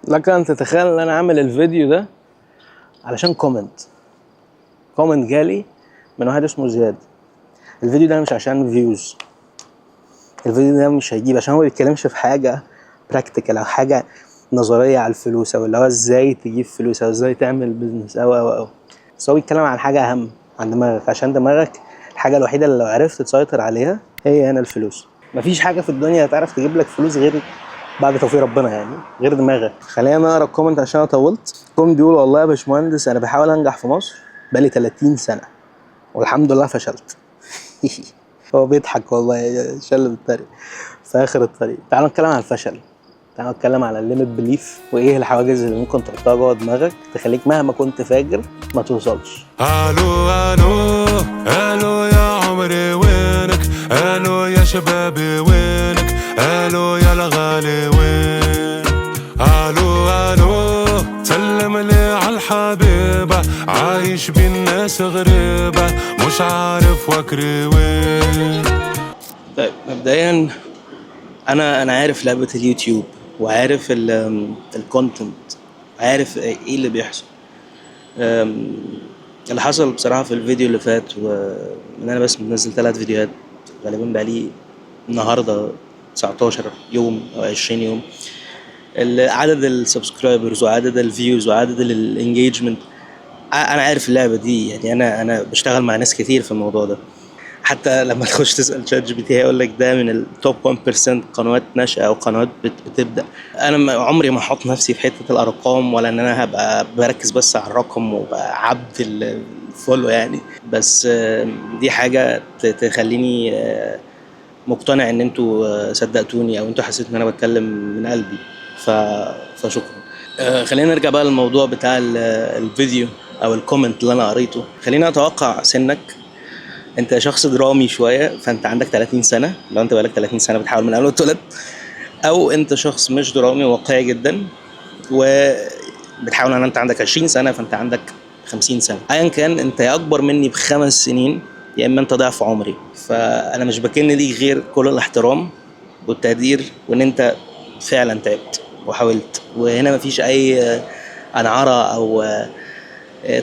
لك ان تتخيل ان انا عامل الفيديو ده علشان كومنت جالي من واحد اسمه زياد. الفيديو ده مش عشان فيوز، الفيديو ده مش هيجيب عشان هو بيتكلمش في حاجه براكتيكال او حاجه نظريه على الفلوس او اللي هو ازاي تجيب فلوس او ازاي تعمل بيزنس او بس هو بيتكلم عن حاجه اهم عن دماغك، عشان دماغك الحاجه الوحيده اللي لو عرفت تسيطر عليها هي هنا الفلوس. مفيش حاجه في الدنيا هتعرف تجيب لك فلوس غير بعد توفيق ربنا، يعني غير دماغك. خلينا نقرا الكومنت عشان انا طولت. كومنت بيقول: والله يا باشمهندس انا بحاول انجح في مصر بقالي 30 سنه والحمد لله فشلت. هو بيضحك والله، شل بالطريق في اخر الطريق. تعالوا نتكلم عن الفشل، تعالوا نتكلم على الليميت بليف وايه الحواجز اللي ممكن تحطها جوه دماغك تخليك مهما كنت فاجر ما توصلش. الو الو الو يا عمري وينك؟ الو يا شبابي وينك؟ الو يا الغالي وين؟ الو الو سلم لي عالحبيبة، عايش بين ناس غريبة مش عارف وكري وين. طيب مبدئيا انا عارف لعبه اليوتيوب وعارف الكونتنت، عارف ايه اللي بيحصل. اللي حصل بصراحه في الفيديو اللي فات، وان انا بس منزل 3 فيديوهات غالبا بقالي النهارده 19 يوم او 20 يوم. عدد السبسكرايبرز وعدد الفيوز وعدد الانجيجمنت، انا عارف اللعبه دي، يعني انا بشتغل مع ناس كتير في الموضوع ده. حتى لما تخش تسال شات جي بي تي هيقول لك ده من التوب 1% قنوات ناشئه او قنوات بتبدا. انا عمري ما احط نفسي في حته الارقام، ولا ان انا هبقى بركز بس على الرقم وبقى عبد الفولو يعني. بس دي حاجه تخليني مقتنع ان انتوا صدقتوني او انتوا حسيتوا ان انا بتكلم من قلبي. فشكرا. خلينا نرجع بقى للموضوع بتاع الفيديو او الكومنت اللي انا قريته. خلينا اتوقع سنك، انت شخص درامي شويه، فانت عندك 30 سنه لو انت بقالك 30 سنه بتحاول من قبل ما تتولد، او انت شخص مش درامي واقعي جدا وبتحاول ان انت عندك 20 سنه فانت عندك 50 سنه. ايا كان انت يا اكبر مني ب5 سنين يا اما انت ضعف عمري، فانا مش بكن ليك غير كل الاحترام والتقدير، وان انت فعلا تعبت وحاولت. وهنا مفيش اي انعاره او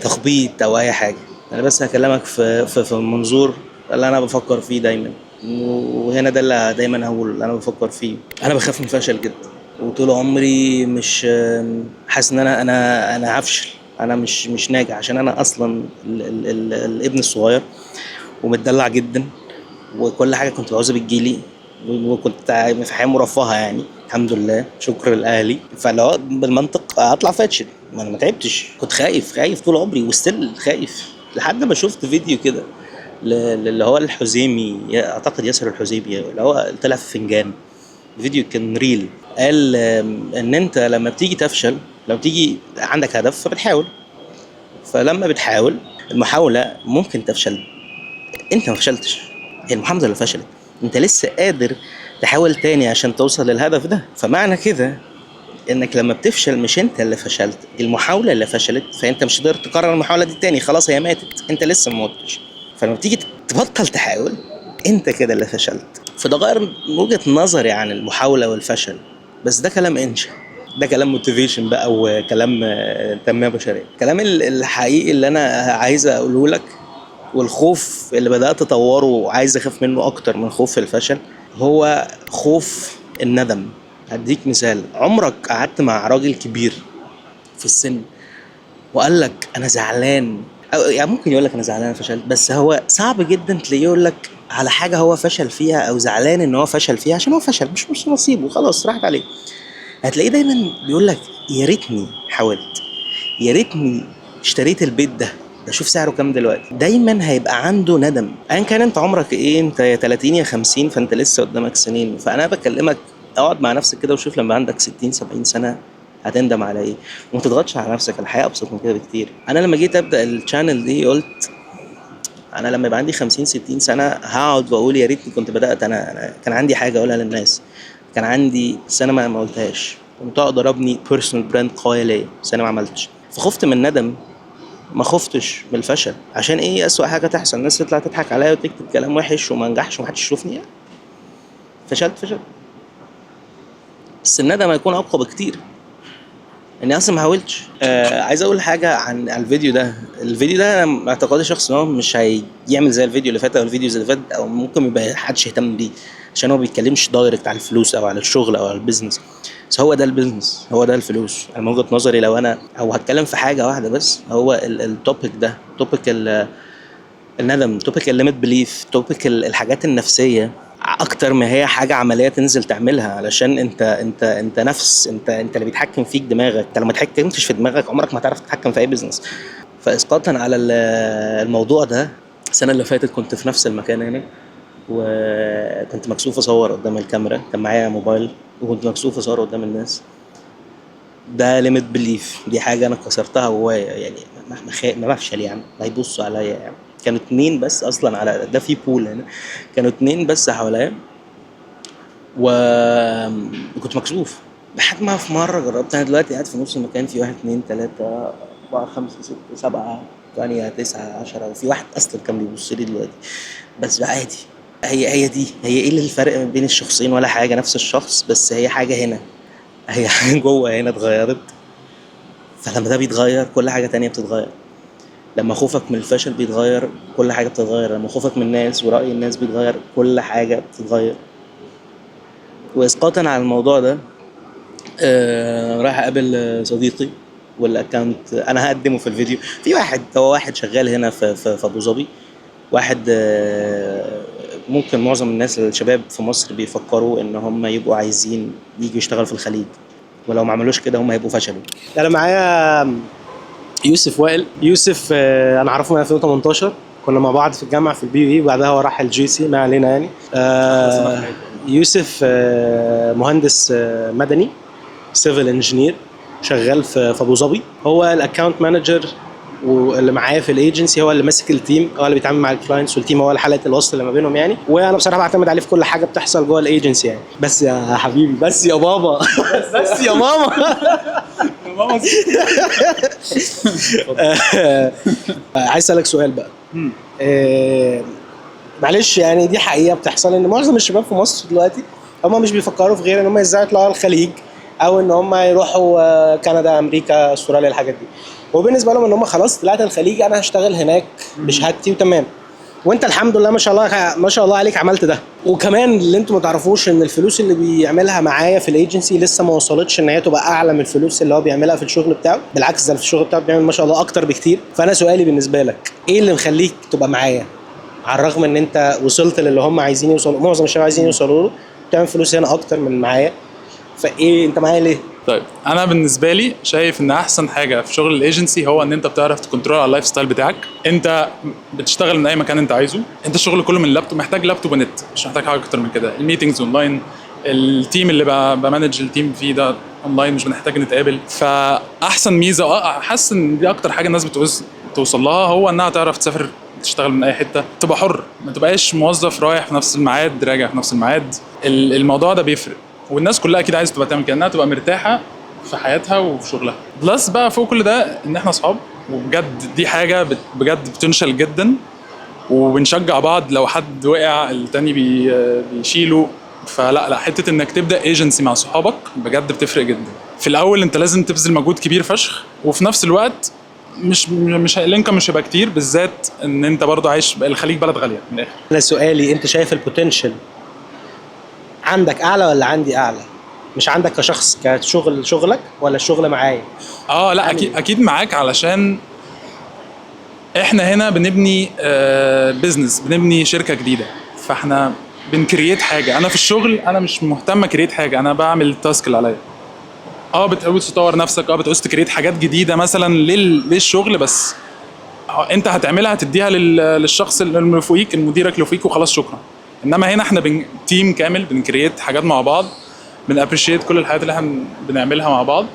تخبيط او اي حاجه. انا بس هكلمك في منظور اللي انا بفكر فيه دايما، وهنا ده اللي دايما هقول اللي انا بفكر فيه. انا بخاف من الفشل جدا، وطول عمري مش حاسس ان انا هفشل، انا مش ناجح، عشان انا اصلا الابن الصغير ومتدلع جدا، وكل حاجه كنت بعوزها بتجيلي، وكنت في حياه مرفهه يعني الحمد لله شكر لاهلي. فلو بالمنطق اطلع فاشل، ما انا ما تعبتش، كنت خايف طول عمري وستيل خايف لحد ما شفت فيديو كده اللي هو الحزيمي، اعتقد ياسر الحزيمي، اللي هو طلع في فنجان. الفيديو كان ريل، قال ان انت لما بتيجي تفشل، لما بتيجي عندك هدف فبتحاول، فلما بتحاول المحاولة ممكن تفشل، انت ما فشلتش، هي المحاولة اللي فشلت، انت لسه قادر تحاول تاني عشان توصل للهدف ده. فمعنى كده انك لما بتفشل مش انت اللي فشلت، دي المحاولة اللي فشلت، فانت مش هتقدر تكرر المحاولة دي تاني، خلاص هي ماتت، انت لسه ما متش. فلما بتيجي تبطل تحاول انت كده اللي فشلت. فده غير وجهة نظري عن المحاولة والفشل، بس ده كلام انشا، ده كلام موتيفيشن بقى وكلام تنمية بشرية. الكلام الحقيقي اللي انا عايز اقوله لك، والخوف اللي بدأت اطوره وعايز اخاف منه اكتر من خوف الفشل، هو خوف الندم. هديك مثال: عمرك قعدت مع راجل كبير في السن وقال لك انا زعلان، أو يعني ممكن يقول لك انا زعلان أنا فشلت، بس هو صعب جدا تلاقيه يقول لك على حاجه هو فشل فيها او زعلان ان هو فشل فيها، عشان هو فشل، مش نصيبه، خلاص راحت عليه. هتلاقيه دايما بيقول لك يا ريتني حاولت، يا ريتني اشتريت البيت ده شوف سعره كام دلوقتي. دايما هيبقى عنده ندم، ايا كان انت عمرك ايه، انت يا 30 يا 50، فانت لسه قدامك سنين. فانا بكلمك اقعد مع نفسك كده وشوف لما عندك 60 70 سنه هتندم على ايه، وما تضغطش على نفسك، الحياه ابسط من كده بكتير. انا لما جيت ابدا الشانل دي قلت انا لما يبقى عندي 50 60 سنه هقعد واقول يا ريتني كنت بدات. أنا كان عندي حاجه اقولها للناس، كان عندي، بس انا ما قلتهاش، كنت اقدر ابني بيرسونال براند قويه ليا، بس انا ما عملتش. فخفت من الندم، ما خفتش من الفشل. عشان ايه؟ اسوأ حاجه تحصل الناس تطلع تضحك عليا وتكتب كلام وحش وما انجحش ومحدش يشوفني، فشلت. بس الندم هيكون اقوى بكتير. اني اصلا ما حاولتش. عايز اقول حاجه عن الفيديو ده. الفيديو ده انا اعتقادي شخص ان هو مش هيعمل زي الفيديو اللي فات او الفيديوز اللي فات، او ممكن يبقى حدش يهتم بيه عشان هو بيتكلمش دايركت على الفلوس او على الشغل او على البيزنس. بس هو ده البيزنس، هو ده الفلوس. انا من وجهه نظري لو انا او هتكلم في حاجه واحده بس، هو التوبيك ده، توبيك الندم، توبيك الليميت بليف، توبيك الحاجات النفسيه، اكتر ما هي حاجه عمليه تنزل تعملها. علشان انت نفس، انت اللي بيتحكم فيك دماغك. انت لو ما اتحكمتش في دماغك عمرك ما هتعرف تتحكم في اي بيزنس. فاسقاطا على الموضوع ده، السنه اللي فاتت كنت في نفس المكان هنا، وكنت مكسوف اصور قدام الكاميرا، كان معايا موبايل وكنت مكسوف اصور قدام الناس. ده ليميت بليف، دي حاجه انا كسرتها جوايا يعني. ما بفشل يعني، ما يبصوا عليا يعني. كانوا 2 بس اصلا على ده، في بول هنا، كانوا 2 بس حواليا وكنت مكسوف. لحد ما في مره جربت. انا دلوقتي قاعد في نص المكان، في 1 2 3 4 5 6 7 8 9 10، وفي واحد اصلا كان بيبص لي دلوقتي. بس بقى عادي. هي دي هي ايه اللي الفرق ما بين الشخصين؟ ولا حاجه، نفس الشخص، بس هي حاجه هنا، هي حاجه جوه هنا اتغيرت. فلما ده بيتغير كل حاجه تانية بتتغير. لما خوفك من الفشل بيتغير كل حاجه بتتغير. لما خوفك من الناس ورأي الناس بيتغير كل حاجه بتتغير. واسقاطا على الموضوع ده، رايح اقابل صديقي، والاكونت انا هقدمه في الفيديو. في واحد، هو واحد شغال هنا في ابو ظبي. واحد ممكن معظم الناس الشباب في مصر بيفكروا ان هم يبقوا عايزين يجوا يشتغلوا في الخليج، ولو ما عملوش كده هم هيبقوا فشلوا. انا معايا يوسف وائل. يوسف انا عارفه من 2018، كنا مع بعض في الجامعه في البي اي، وبعدها هو راح الجي سي، ما علينا يعني. يوسف مهندس مدني، سيفل انجينير، شغال في ابو ظبي. هو الاكونت مانجر، واللي معايا في الايجنسي هو اللي ماسك التيم، هو اللي بيتعامل مع الكلاينتس، والتيم هو حلقه الوصل اللي ما بينهم يعني. وانا بصراحه بعتمد عليه في كل حاجه بتحصل جوه الايجنسي يعني. بس يا حبيبي، بس يا بابا، بس يا ماما. عايز اسالك سؤال بقى. معلش يعني، دي حقيقه بتحصل ان معظم الشباب في مصر دلوقتي هم مش بيفكروا في غير ان هم ازاي يطلعوا الخليج، او ان هم يروحوا كندا، امريكا، استراليا، الحاجات دي. وبالنسبه لهم ان هم خلاص طلعت الخليج، انا هشتغل هناك بشهادتي وتمام. وانت الحمد لله ما شاء الله، ما شاء الله عليك، عملت ده. وكمان اللي انتم ما تعرفوش ان الفلوس اللي بيعملها معايا في الايجنسي لسه ما وصلتش ان هي تبقى اعلى من الفلوس اللي هو بيعملها في الشغل بتاعه. بالعكس، ده في الشغل بتاعه بيعمل ما شاء الله اكتر بكتير. فانا سؤالي بالنسبه لك، ايه اللي مخليك تبقى معايا على الرغم ان انت وصلت للي هم عايزين يوصلوا، معظم الشباب عايزين يوصلوا له، بتعمل فلوس هنا اكتر من معايا؟ فايه انت معايا ليه؟ طيب، انا بالنسبه لي شايف ان احسن حاجه في شغل الايجنسي هو ان انت بتعرف تكنترول على اللايف ستايل بتاعك. انت بتشتغل من اي مكان انت عايزه. انت الشغل كله من اللابتوب، محتاج لابتوب ونت، مش محتاج حاجه اكتر من كده. الميتنجز اونلاين، التيم اللي بمانج التيم فيه ده اونلاين، مش بنحتاج نتقابل. فاحسن ميزه، حاسس ان دي اكتر حاجه الناس توصل لها، هو انها تعرف تسافر، تشتغل من اي حته، تبقى حر، ما تبقاش موظف رايح في نفس الميعاد راجع في نفس الميعاد. الموضوع ده بيفرق، والناس كلها اكيد عايزه تبقى تعمل كده، انها تبقى مرتاحه في حياتها وفي شغلها. بلس بقى فوق كل ده ان احنا اصحاب، وبجد دي حاجه بجد بتنشل جدا، وبنشجع بعض. لو حد وقع التاني بيشيله. فلا حته انك تبدا ايجنسي مع صحابك بجد بتفرق جدا. في الاول انت لازم تبذل مجهود كبير فشخ، وفي نفس الوقت مش الانكم مش هيبقى كتير، بالذات ان انت برضو عايش الخليج، بلد غاليه من الاخر. انا سؤالي، انت شايف البوتنشال عندك اعلى ولا عندي اعلى؟ مش عندك كشخص، شغلك ولا الشغل معايا؟ لا اكيد معاك، علشان احنا هنا بنبني بيزنس، بنبني شركه جديده. فاحنا بنكرييت حاجه. انا في الشغل انا مش مهتم اكرييت حاجه، انا بعمل التاسك اللي عليا. بتعوز تطور نفسك، بتعوز تكريت حاجات جديده مثلا للشغل، بس انت هتعملها، هتديها للشخص اللي فوقيك، المديرك اللي فوقيك، وخلاص شكرا. انما هنا احنا تيم كامل، بنكريت حاجات مع بعض، بنابريشيت كل الحاجات اللي احنا بنعملها مع بعض.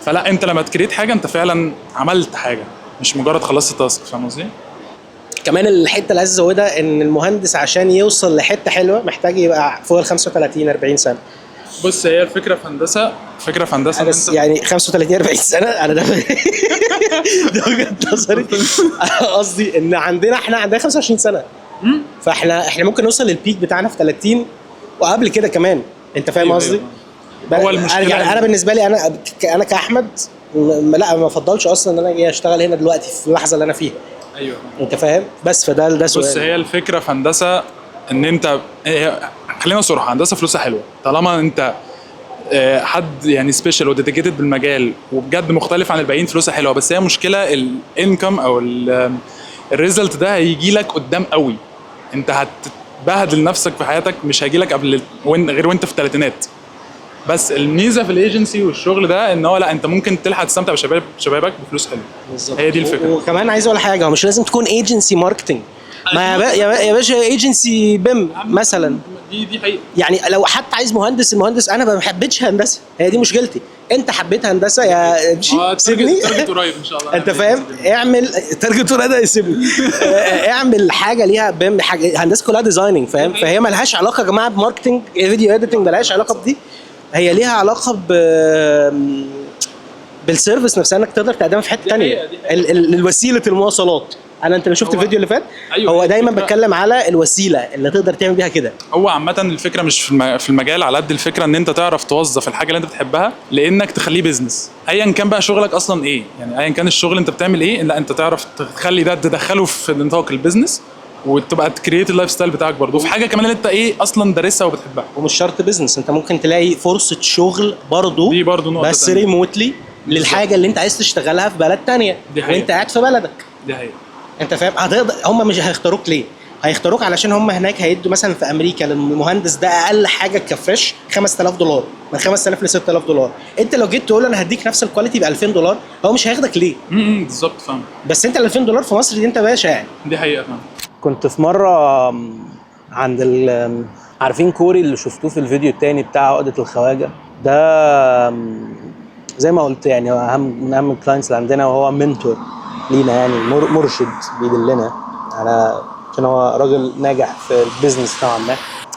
فلا انت لما تكريت حاجه انت فعلا عملت حاجه، مش مجرد خلصت تاسك. فاهم قصدي؟ كمان الحته اللي عايز ازودها ان المهندس عشان يوصل لحته حلوه محتاج يبقى فوق ال 35 40 سنه. بص، هي الفكره في هندسه بس يعني 35 40 سنه انا ده وجهه نظري. قصدي ان احنا عندنا 25 سنه، فاحنا ممكن نوصل للبيك بتاعنا في 30 وقبل كده كمان. انت فاهم قصدي؟ هو المشكلة يعني انا بالنسبه لي انا كاحمد لا ما افضلش اصلا ان انا اجي اشتغل هنا دلوقتي في اللحظه اللي انا فيها. ايوه انت فاهم؟ بس فده سؤال. بص، هي الفكره في هندسه ان انت خلينا صراحه، هندسه فلوسها حلوه طالما انت حد يعني سبيشال وديديكيتد بالمجال وبجد مختلف عن الباقيين، فلوسها حلوه. بس هي مشكله الانكم او الريزلت ده هيجي لك قدام قوي. انت هتبهدل نفسك في حياتك، مش هيجي لك قبل غير وانت في الثلاثينات. بس الميزه في الايجنسي والشغل ده ان هو لا، انت ممكن تلحق تستمتع بشبابك بفلوس حلوه. بالظبط. هي دي الفكره. وكمان عايز اقول حاجه، هو مش لازم تكون ايجنسي ماركتنج. ما يا باشا ايجنسي بيم مثلا. دي حقيقه. يعني لو حتى عايز المهندس انا ما حبيتش هندسه، هي دي مشكلتي. انت حبيت هندسه يا سيبني. تارجت قريب ان شاء الله. انت فاهم؟ اعمل تارجت ده يسيبني. اعمل حاجه ليها بيم، حاجه هندسه كلها ديزايننج، فاهم؟ فهي مالهاش علاقه يا جماعه بماركتنج، فيديو اديتنج مالهاش علاقه بدي. هي ليها علاقه بالسيرفيس نفسها، انك تقدر تقدمها في حته ثانيه. الوسيله المواصلات. انت لو شفت الفيديو اللي فات، أيوة، هو دايما بتكلم على الوسيله اللي تقدر تعمل بيها كده. هو عامه الفكره مش في المجال على قد الفكره ان انت تعرف توظف الحاجه اللي انت بتحبها لانك تخليه بيزنس. ايا كان بقى شغلك اصلا ايه، يعني ايا كان الشغل انت بتعمل ايه، لا انت تعرف تخلي ده تدخله في نطاق البيزنس، وتبقى تكريت اللايف ستايل بتاعك برضه في حاجه كمان اللي انت ايه اصلا دارسها وبتحبها. ومش شرط بيزنس، انت ممكن تلاقي فرصه شغل برضه، دي برضه نقطه بس ريموتلي للحاجه اللي انت عايز تشتغلها في بلد تانية وانت قاعد في بلدك. دي حقيقه. انت فاهم؟ هم مش هيختاروك ليه؟ هيختاروك علشان هم هناك هيدوا مثلا في امريكا للمهندس ده اقل حاجه كفريش $5000، من 5000 ل $6000. انت لو جيت تقول له انا هديك نفس الكواليتي ب $2000، هو مش هياخدك ليه؟ بالظبط، فاهم. بس انت ال $2000 في مصر دي انت باشا يعني. دي حقيقه، فاهم. كنت في مره عند عارفين كوري اللي شفتوه في الفيديو التاني بتاع عقده الخواجه ده، زي ما قلت يعني هو من اهم الكلاينتس اللي عندنا، وهو منتور لينا، يعني مرشد بيدلنا على، عشان هو راجل ناجح في البيزنس نوعا ما.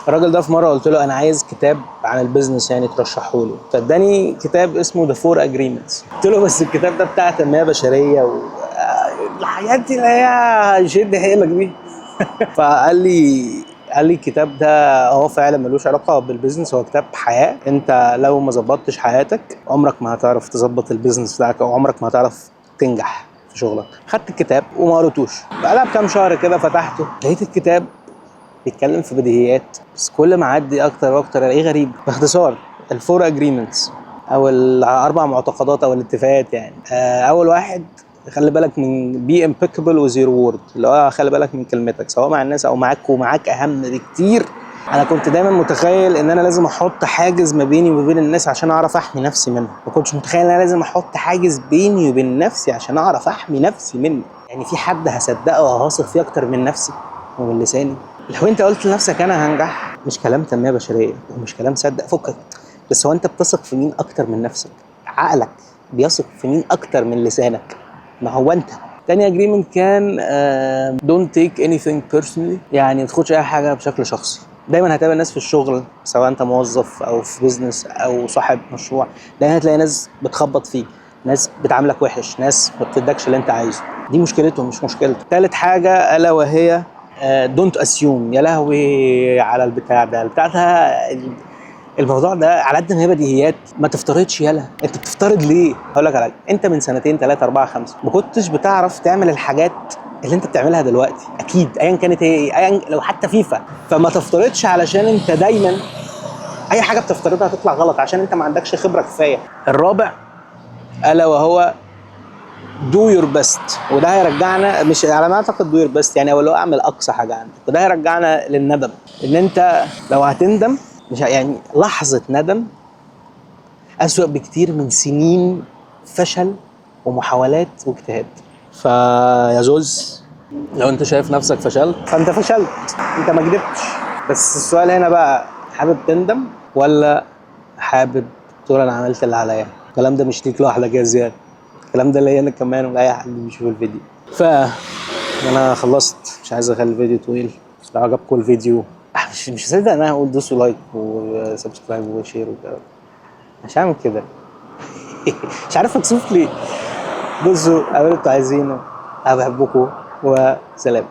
الراجل ده في مره قلت له انا عايز كتاب عن البيزنس يعني ترشحه له، فاداني كتاب اسمه The 4 Agreements. قلت له بس الكتاب ده بتاع تنميه بشريه والحاجات دي اللي هي شد حيلك دي. فقال لي الكتاب ده هو فعلا ملوش علاقه بالبيزنس، هو كتاب حياه. انت لو ما ظبطتش حياتك عمرك ما هتعرف تظبط البيزنس بتاعك، او عمرك ما هتعرف تنجح في شغلك. خدت الكتاب وما قريتوش، بقالها بكام شهر كده فتحته لقيت الكتاب بيتكلم في بديهيات، بس كل ما عدي اكتر واكتر الاقيه غريب. باختصار الفور اجريمنتس او الاربع معتقدات او الاتفاقات يعني. اول واحد، خلي بالك من بي امبيكابل وذ يور وورد، اللي هو خلي بالك من كلمتك سواء مع الناس او معاك، ومعاك اهم بكتير. انا كنت دايما متخيل ان انا لازم احط حاجز ما بيني وما بين الناس عشان اعرف احمي نفسي منهم، ما كنتش متخيل ان انا لازم احط حاجز بيني وبين نفسي عشان اعرف احمي نفسي منه. يعني في حد هصدقه وهثق فيه اكتر من نفسي ومن لساني؟ لو انت قلت لنفسك انا هنجح، مش كلام تنميه بشريه ومش كلام صدق فكك، بس هو انت بتثق في مين اكتر من نفسك؟ عقلك بيثق في مين اكتر من لسانك؟ ما هو انت. تاني اجريمنت كان don't take anything personally، يعني ما تاخدش اي حاجه بشكل شخصي. دايما هتقابل ناس في الشغل سواء انت موظف او في بيزنس او صاحب مشروع، دايما هتلاقي ناس بتخبط فيك، ناس بتعاملك وحش، ناس ما بتدكش اللي انت عايزه. دي مشكلتهم مش مشكلتك. تالت حاجه الا وهي don't assume. يا لهوي على البتاع ده الموضوع ده على قد ما هي بديهيات، ما تفترضش. يلا انت بتفترض ليه؟ هقول لك على حاجه، انت من 2 3 4 5 ما كنتش بتعرف تعمل الحاجات اللي انت بتعملها دلوقتي، اكيد ايا كانت هي ايا لو حتى فيفا. فما تفترضش علشان انت دايما اي حاجه بتفترضها هتطلع غلط عشان انت ما عندكش خبره كفايه. الرابع الا وهو do your best، وده هيرجعنا مش على ما اعتقد do your best يعني اقول له اعمل اقصى حاجه عندك، وده هيرجعنا للندم. ان انت لو هتندم، مش يعني لحظه ندم اسوأ بكتير من سنين فشل ومحاولات واجتهاد. فيا زوز، لو انت شايف نفسك فشلت فانت فشلت، انت ما كدبتش. بس السؤال هنا بقى، حابب تندم ولا حابب تقول انا عملت اللي عليا؟ الكلام ده مش ليك لوحدك يا زياد، الكلام ده ليا انا كمان ولاي حد بيشوف الفيديو. انا خلصت، مش عايز اخلي الفيديو طويل. لو عجبكم الفيديو مش مصدق ان انا هقول دوسوا لايك وسبسكرايب وشير وكده، مش هعمل كده. مش عارف مكسوف ليه. بصوا اعملوا اللي انتوا عايزينه، انا بحبكم وسلام.